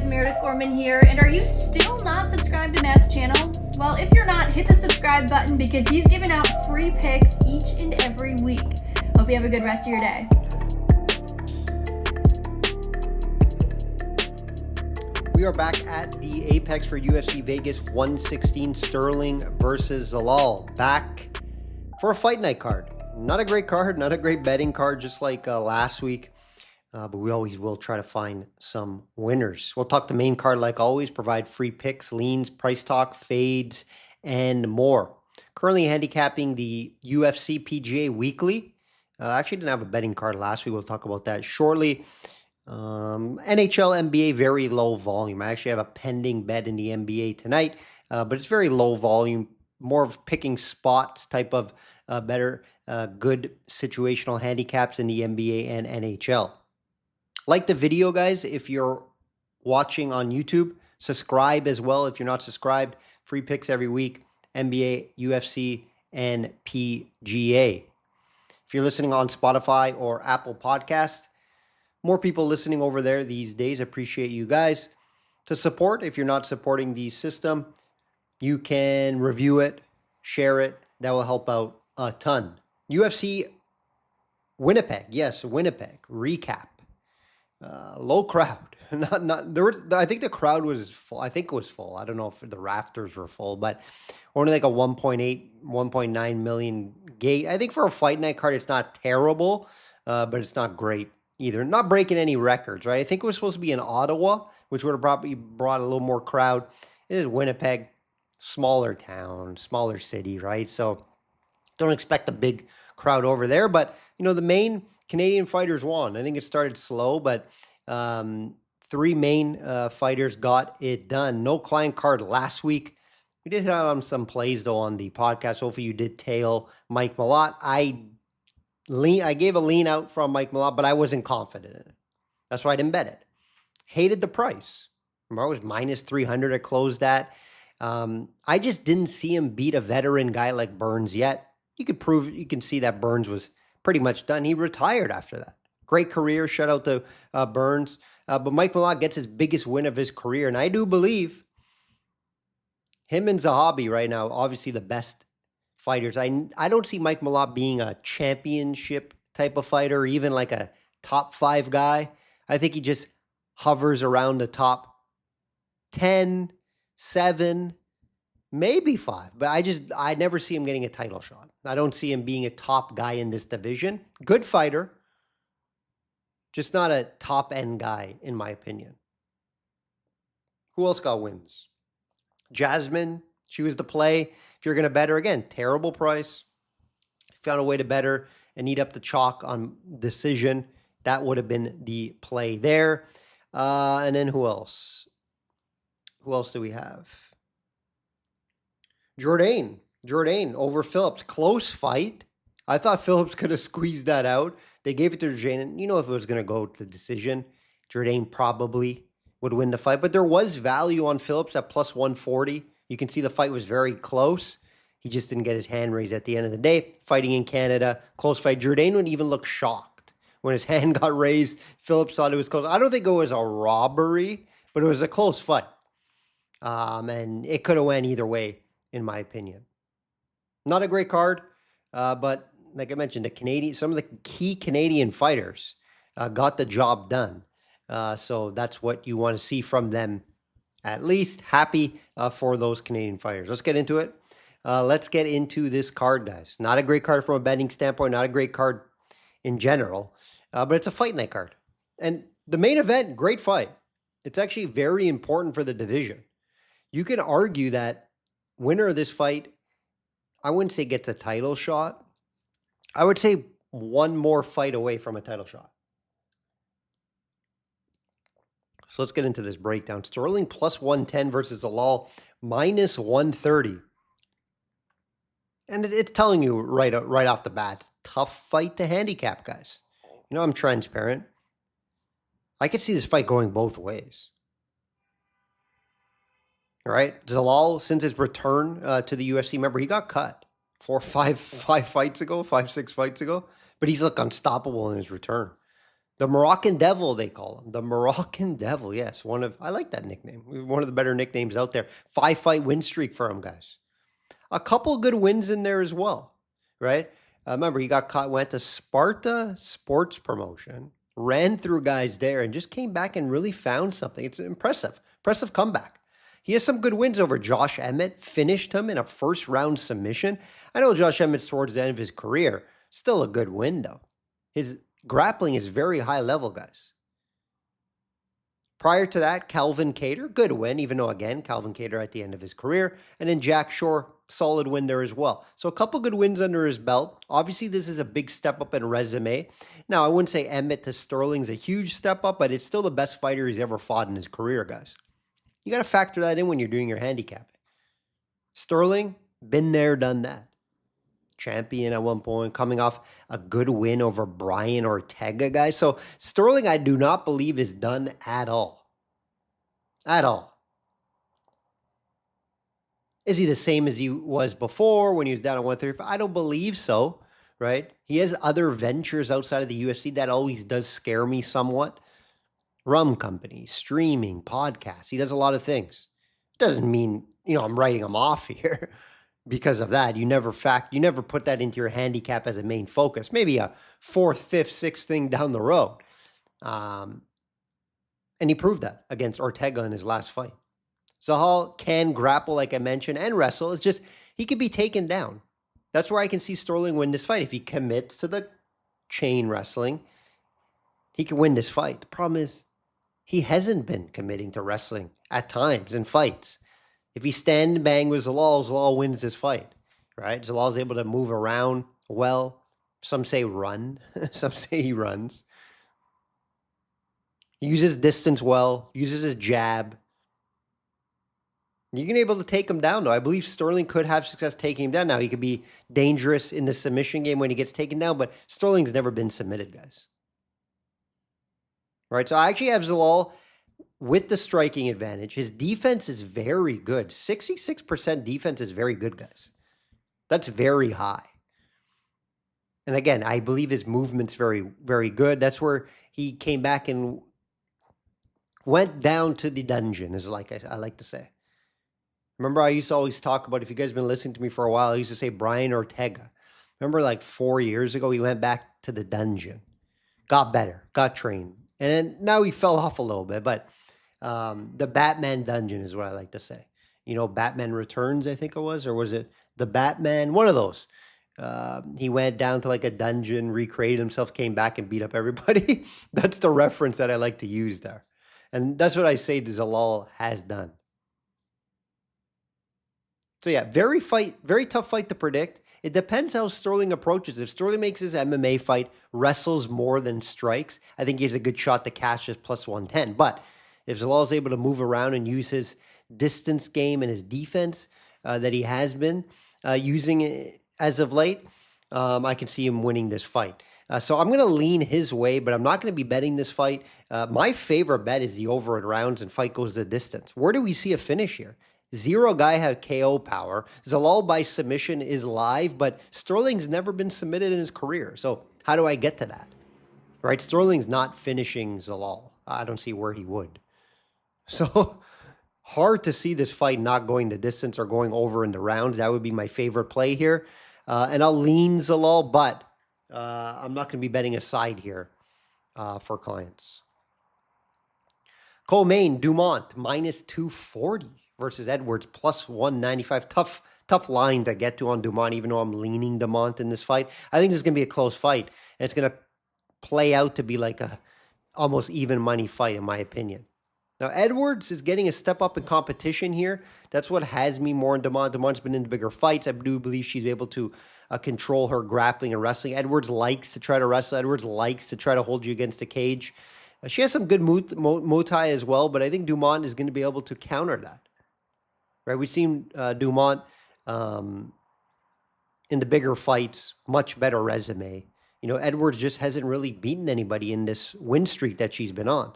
guys, Meredith Gorman here, and are you still not subscribed to Matt's channel? Well, if you're not, hit the subscribe button because he's giving out free picks each and every week. Hope you have a good rest of your day. We are back at the Apex for UFC Vegas 116, Sterling versus Zalal. Back for a fight night card. Not a great card, not a great betting card, just like last week. But we always will try to find some winners. We'll talk the main card like always, provide free picks, leans, price talk, fades, and more. Currently handicapping the UFC PGA weekly. I actually didn't have a betting card last week. We'll talk about that shortly. NHL, NBA, very low volume. I actually have a pending bet in the NBA tonight, but it's very low volume, more of picking spots type of better, good situational handicaps in the NBA and NHL. Like the video, guys, if you're watching on YouTube. Subscribe as well if you're not subscribed. Free picks every week, NBA, UFC, and PGA. If you're listening on Spotify or Apple Podcast, more people listening over there these days. Appreciate you guys. To support, if you're not supporting the system, you can review it, share it. That will help out a ton. UFC Winnipeg, yes, Winnipeg Recap. Low crowd. I think the crowd was full. I think it was full. I don't know if the rafters were full, but only like a 1.8, 1.9 million gate. I think for a fight night card, it's not terrible, but it's not great either. Not breaking any records, right? I think it was supposed to be in Ottawa, which would have probably brought a little more crowd. It is Winnipeg, smaller town, smaller city, right? So don't expect a big crowd over there, but the main Canadian fighters won. I think it started slow, but three main fighters got it done. No client card last week. We did hit on some plays, though, on the podcast. Hopefully you did tail Mike Malott. I gave a lean out from Mike Malott, but I wasn't confident in it. That's why I didn't bet it. Hated the price. Remember, it was minus 300. I closed that. I just didn't see him beat a veteran guy like Burns yet. You can see that Burns was pretty much done. He retired after that. Great career. Shout out to Burns. But Mike Malott gets his biggest win of his career. And I do believe him and Zahabi right now, obviously the best fighters. I don't see Mike Malott being a championship type of fighter, or even like a top 5 guy. I think he just hovers around the top 10, 7, maybe 5, but I never see him getting a title shot. I don't see him being a top guy in this division. Good fighter, just not a top end guy, in my opinion. Who else got wins? Jasmine, she was the play. If you're going to bet her, again, terrible price. Found a way to bet her and eat up the chalk on decision. That would have been the play there. And then who else? Who else do we have? Jourdain over Phillips. Close fight. I thought Phillips could have squeezed that out. They gave it to Jourdain. And if it was going to go to the decision, Jourdain probably would win the fight. But there was value on Phillips at plus 140. You can see the fight was very close. He just didn't get his hand raised at the end of the day. Fighting in Canada, close fight. Jourdain would even look shocked when his hand got raised. Phillips thought it was close. I don't think it was a robbery, but it was a close fight. And it could have went either way, in my opinion. Not a great card, but like I mentioned, some of the key Canadian fighters got the job done. So that's what you want to see from them. At least happy for those Canadian fighters. Let's get into it. Let's get into this card, guys. Not a great card from a betting standpoint. Not a great card in general, but it's a fight night card. And the main event, great fight. It's actually very important for the division. You can argue that winner of this fight, I wouldn't say gets a title shot. I would say one more fight away from a title shot. So let's get into this breakdown. Sterling plus 110 versus Zalal minus 130. And it's telling you right off the bat, tough fight to handicap, guys. I'm transparent. I could see this fight going both ways. All right, Zalal, since his return to the UFC, remember, he got cut 5 fights ago, 5, 6 fights ago, but he's looked unstoppable in his return. The Moroccan Devil, they call him. The Moroccan Devil, yes. I like that nickname. One of the better nicknames out there. 5-fight win streak for him, guys. A couple good wins in there as well, right? Remember, he got caught, went to Sparta Sports Promotion, ran through guys there, and just came back and really found something. It's impressive. Impressive comeback. He has some good wins over Josh Emmett, finished him in a first-round submission. I know Josh Emmett's towards the end of his career. Still a good win, though. His grappling is very high level, guys. Prior to that, Calvin Kattar, good win, even though, again, Calvin Kattar at the end of his career. And then Jack Shore, solid win there as well. So a couple good wins under his belt. Obviously, this is a big step up in resume. Now, I wouldn't say Emmett to Sterling's a huge step up, but it's still the best fighter he's ever fought in his career, guys. You got to factor that in when you're doing your handicapping. Sterling, been there, done that. Champion at one point, coming off a good win over Brian Ortega, guys. So Sterling, I do not believe is done at all. At all. Is he the same as he was before when he was down at 135? I don't believe so, right? He has other ventures outside of the UFC. That always does scare me somewhat. Rum company, streaming, podcasts. He does a lot of things. Doesn't mean, I'm writing him off here. Because of that, you never put that into your handicap as a main focus. Maybe a 4th, 5th, 6th thing down the road. And he proved that against Ortega in his last fight. Zalal can grapple, like I mentioned, and wrestle. It's just he could be taken down. That's where I can see Sterling win this fight. If he commits to the chain wrestling, he can win this fight. The problem is he hasn't been committing to wrestling at times in fights. If he stand and bang with Zalal, Zalal wins this fight, right? Zalal's able to move around well. Some say run. Some say he runs. He uses distance well, uses his jab. You're going to be able to take him down, though. I believe Sterling could have success taking him down. Now, he could be dangerous in the submission game when he gets taken down, but Sterling's never been submitted, guys. Right? So I actually have Zalal with the striking advantage. His defense is very good. 66% defense is very good, guys. That's very high. And again, I believe his movement's very, very good. That's where he came back and went down to the dungeon, is like I like to say. Remember, I used to always talk about, if you guys have been listening to me for a while, I used to say Brian Ortega. Remember, like 4 years ago, he went back to the dungeon. Got better, got trained. And then now he fell off a little bit, but the Batman dungeon is what I like to say. Batman Returns, I think it was, or was it the Batman? One of those. He went down to like a dungeon, recreated himself, came back and beat up everybody. That's the reference that I like to use there. And that's what I say Zalal has done. So yeah, very tough fight to predict. It depends how Sterling approaches. If Sterling makes his MMA fight, wrestles more than strikes, I think he has a good shot to cash his plus 110. But if Zalal is able to move around and use his distance game and his defense that he has been using as of late, I can see him winning this fight. So I'm going to lean his way, but I'm not going to be betting this fight. My favorite bet is the over in rounds and fight goes the distance. Where do we see a finish here? Zero guy had KO power. Zalal by submission is live, but Sterling's never been submitted in his career. So how do I get to that? Right? Sterling's not finishing Zalal. I don't see where he would. So hard to see this fight not going the distance or going over in the rounds. That would be my favorite play here. And I'll lean Zalal, but I'm not going to be betting a side here for clients. Co-main, Dumont, minus 240 versus Edwards, plus 195. Tough line to get to on Dumont, even though I'm leaning Dumont in this fight. I think this is going to be a close fight. And it's going to play out to be like a almost even money fight, in my opinion. Now, Edwards is getting a step up in competition here. That's what has me more in Dumont. Dumont's been in the bigger fights. I do believe she's able to control her grappling and wrestling. Edwards likes to try to wrestle. Edwards likes to try to hold you against the cage. She has some good Muay Thai as well, but I think Dumont is going to be able to counter that. Right? We've seen Dumont in the bigger fights, much better resume. Edwards just hasn't really beaten anybody in this win streak that she's been on.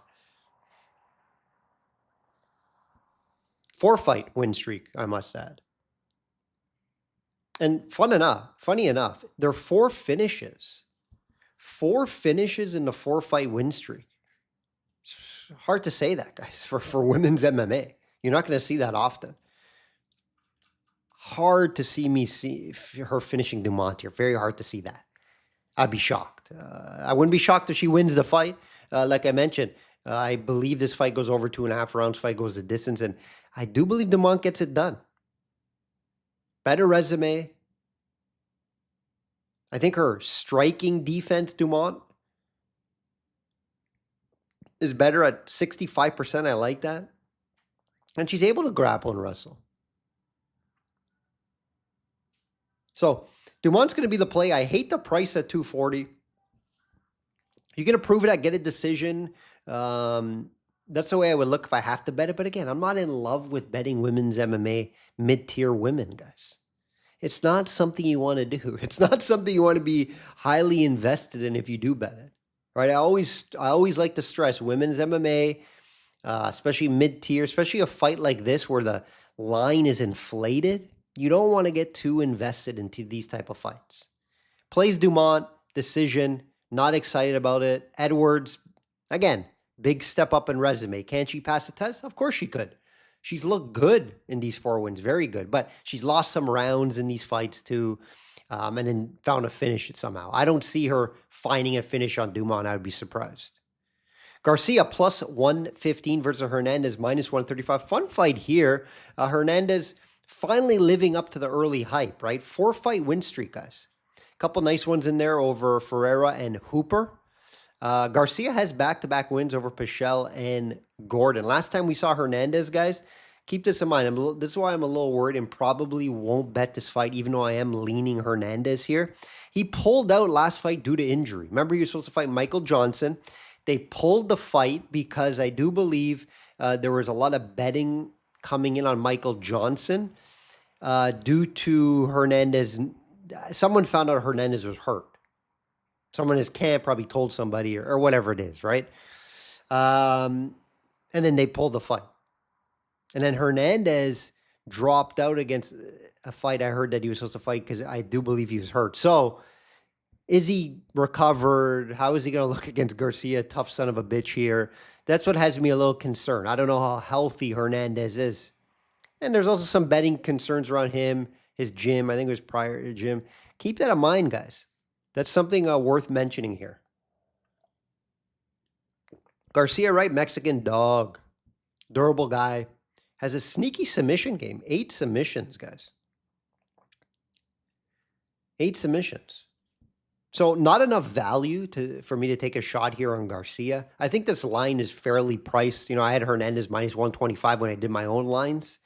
4-fight win streak, I must add. And funny enough, there are 4 finishes 4 finishes in the 4-fight win streak. It's hard to say that, guys, for women's MMA. You're not going to see that often. Hard to see her finishing Dumont here. Very hard to see that. I'd be shocked. I wouldn't be shocked if she wins the fight. Like I mentioned, I believe this fight goes over 2.5 rounds. Fight goes the distance, and I do believe Dumont gets it done. Better resume. I think her striking defense, Dumont, is better at 65%. I like that. And she's able to grapple and wrestle. So Dumont's going to be the play. I hate the price at 240. You're going to prove it. Get a decision. That's the way I would look if I have to bet it. But again, I'm not in love with betting women's MMA mid-tier women, guys. It's not something you want to do. It's not something you want to be highly invested in if you do bet it. Right? I always like to stress women's MMA, especially mid-tier, especially a fight like this where the line is inflated. You don't want to get too invested into these type of fights. Plays Dumont, decision, not excited about it. Edwards, again, big step up in resume. Can she pass the test? Of course she could. She's looked good in these 4 wins, very good. But she's lost some rounds in these fights too, and then found a finish somehow. I don't see her finding a finish on Dumont. I would be surprised. Garcia plus 115 versus Hernandez minus 135. Fun fight here. Hernandez finally living up to the early hype, right? 4-fight win streak, guys. A couple nice ones in there over Ferreira and Hooper. Garcia has back-to-back wins over Pichel and Gordon. Last time we saw Hernandez, guys, keep this in mind. This is why I'm a little worried and probably won't bet this fight, even though I am leaning Hernandez here. He pulled out last fight due to injury. Remember, he was supposed to fight Michael Johnson. They pulled the fight because I do believe there was a lot of betting coming in on Michael Johnson due to Hernandez. Someone found out Hernandez was hurt. Someone in his camp probably told somebody or whatever it is, right? And then they pulled the fight. And then Hernandez dropped out against a fight I heard that he was supposed to fight because I do believe he was hurt. So is he recovered? How is he going to look against Garcia? Tough son of a bitch here. That's what has me a little concerned. I don't know how healthy Hernandez is. And there's also some betting concerns around him, his gym. I think it was prior to gym. Keep that in mind, guys. That's something worth mentioning here. Garcia, right? Mexican dog. Durable guy. Has a sneaky submission game. 8 submissions, guys. 8 submissions. So not enough value for me to take a shot here on Garcia. I think this line is fairly priced. I had Hernandez minus 125 when I did my own lines.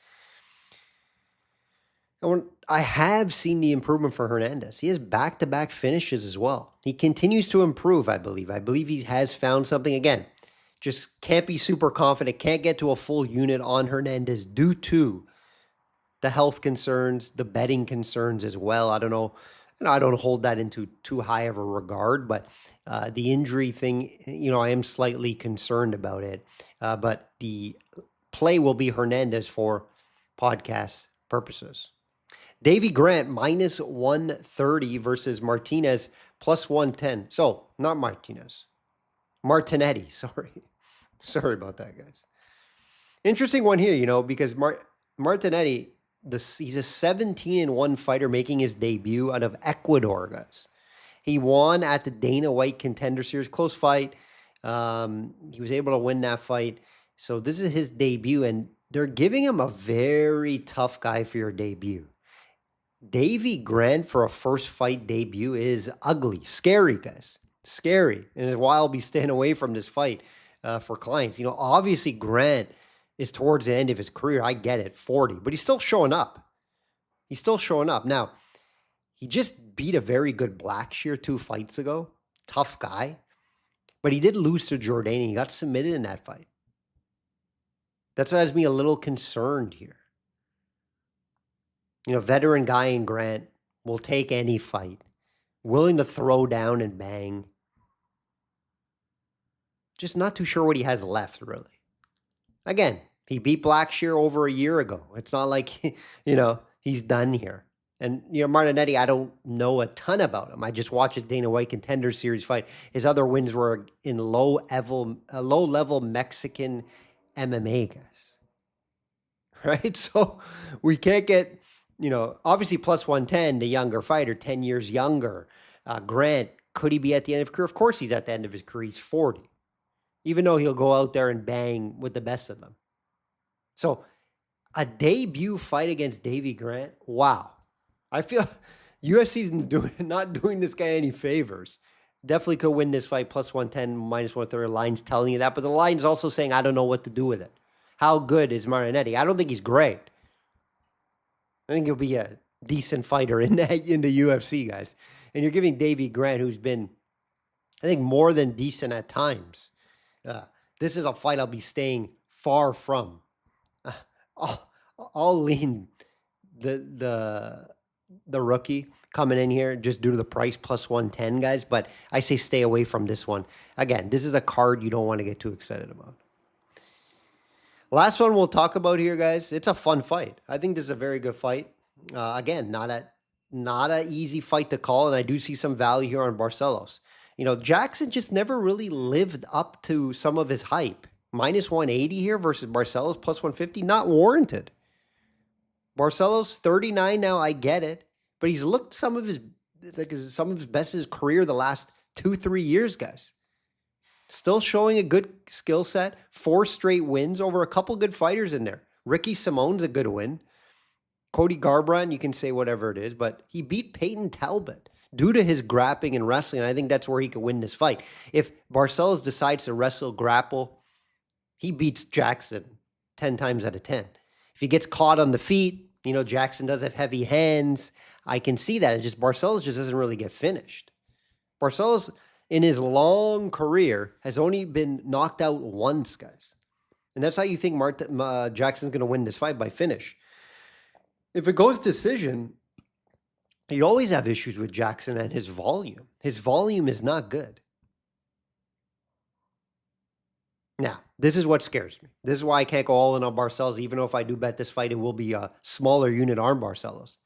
And I have seen the improvement for Hernandez. He has back-to-back finishes as well. He continues to improve, I believe. I believe he has found something. Again, just can't be super confident. Can't get to a full unit on Hernandez due to the health concerns, the betting concerns as well. I don't know. I don't hold that into too high of a regard, but the injury thing, I am slightly concerned about it. But the play will be Hernandez for podcast purposes. Davy Grant minus 130 versus Martinez plus 110. So, not Martinez. Martinetti, sorry. Sorry about that, guys. Interesting one here, because Martinetti, he's a 17-1 fighter making his debut out of Ecuador, guys. He won at the Dana White Contender Series. Close fight. He was able to win that fight. So this is his debut, and they're giving him a very tough guy for your debut. Davy Grant for a first fight debut is ugly. Scary, guys. Scary. And why I'll be staying away from this fight for clients. Obviously Grant is towards the end of his career. I get it, 40. But he's still showing up. He's still showing up. Now, he just beat a very good Blackshear 2 fights ago. Tough guy. But he did lose to Jordanian. He got submitted in that fight. That's what has me a little concerned here. Veteran guy in Grant will take any fight. Willing to throw down and bang. Just not too sure what he has left, really. Again, he beat Blackshear over a year ago. It's not like, he's done here. And, Martinetti, I don't know a ton about him. I just watched his Dana White Contender Series fight. His other wins were in low-level Mexican MMA, guys. Right? So we can't get, obviously plus 110, the younger fighter, 10 years younger. Grant, could he be at the end of his career? Of course he's at the end of his career. He's 40. Even though he'll go out there and bang with the best of them. So a debut fight against Davy Grant, wow. I feel UFC's not doing this guy any favors. Definitely could win this fight, plus 110, minus 130. Line's telling you that, but the line's also saying, I don't know what to do with it. How good is Marinetti? I don't think he's great. I think he'll be a decent fighter in the UFC, guys. And you're giving Davy Grant, who's been, I think, more than decent at times. This is a fight I'll be staying far from. I'll lean the rookie coming in here just due to the price, plus 110, guys. But I say stay away from this one. Again, this is a card you don't want to get too excited about. Last one we'll talk about here, guys. It's a fun fight. I think this is a very good fight. Again, not a easy fight to call, and I do see some value here on Barcelos. Jackson just never really lived up to some of his hype. Minus 180 here versus Barcelos, plus 150, not warranted. Barcelos, 39 now, I get it. But he's looked some of his best in his career the last 2-3 years, guys. Still showing a good skill set. 4 straight wins over a couple good fighters in there. Ricky Simone's a good win. Cody Garbrandt, you can say whatever it is, but he beat Peyton Talbot due to his grappling and wrestling. And I think that's where he could win this fight. If Barcelos decides to wrestle, grapple, he beats Jackson 10 times out of 10. If he gets caught on the feet, Jackson does have heavy hands. I can see that. It's just Barcelos just doesn't really get finished. Barcelos, in his long career, has only been knocked out once, guys. And that's how you think Jackson's going to win this fight, by finish. If it goes decision, you always have issues with Jackson and his volume. His volume is not good. Now, this is what scares me. This is why I can't go all in on Barcelos, even though if I do bet this fight, it will be a smaller unit on Barcelos.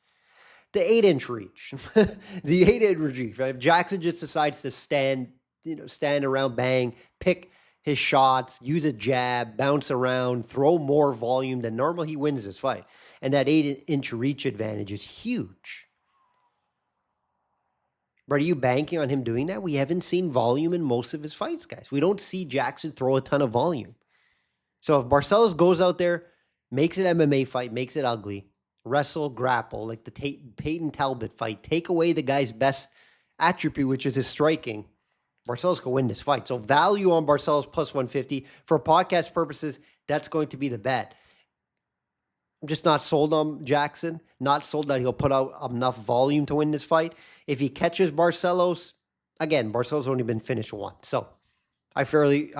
The 8-inch reach. The 8-inch reach. Right? If Jackson just decides to stand around, bang, pick his shots, use a jab, bounce around, throw more volume than normal, he wins this fight. And that 8-inch reach advantage is huge. But are you banking on him doing that? We haven't seen volume in most of his fights, guys. We don't see Jackson throw a ton of volume. So if Barcelos goes out there, makes an MMA fight, makes it ugly, wrestle, grapple, like the Peyton Talbot fight, take away the guy's best attribute, which is his striking, Barcelos can win this fight. So value on Barcelos plus 150. For podcast purposes, that's going to be the bet. I'm just not sold on Jackson. Not sold that he'll put out enough volume to win this fight. If he catches Barcelos, again, Barcelos only been finished once. So I'm fairly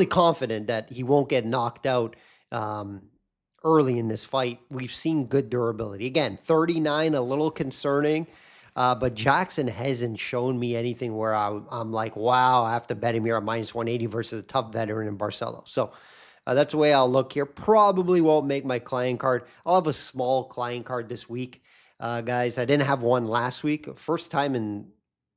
confident that he won't get knocked out early in this fight. We've seen good durability. Again, 39, a little concerning. But Jackson hasn't shown me anything where I'm like, wow, I have to bet him here at minus 180 versus a tough veteran in Barcelos. So that's the way I'll look here. Probably won't make my client card. I'll have a small client card this week. Guys, I didn't have one last week. First time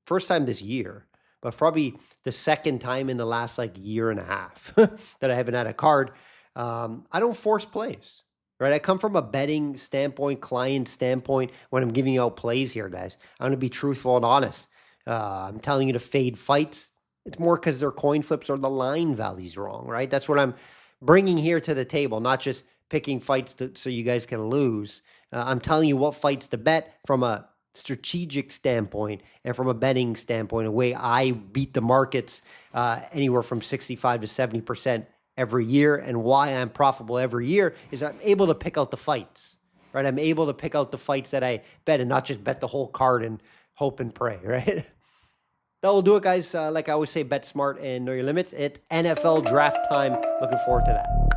this year, but probably the second time in the last year and a half that I haven't had a card. I don't force plays, right? I come from a betting standpoint, client standpoint when I'm giving out plays here, guys. I'm going to be truthful and honest. I'm telling you to fade fights. It's more because their coin flips or the line value's wrong, right? That's what I'm bringing here to the table, not just picking fights so you guys can lose. I'm telling you what fights to bet from a strategic standpoint and from a betting standpoint, a way I beat the markets anywhere from 65 to 70% every year. And why I'm profitable every year is I'm able to pick out the fights, right? I'm able to pick out the fights that I bet and not just bet the whole card and hope and pray, right? That will do it, guys. Like I always say, bet smart and know your limits. It's NFL draft time. Looking forward to that.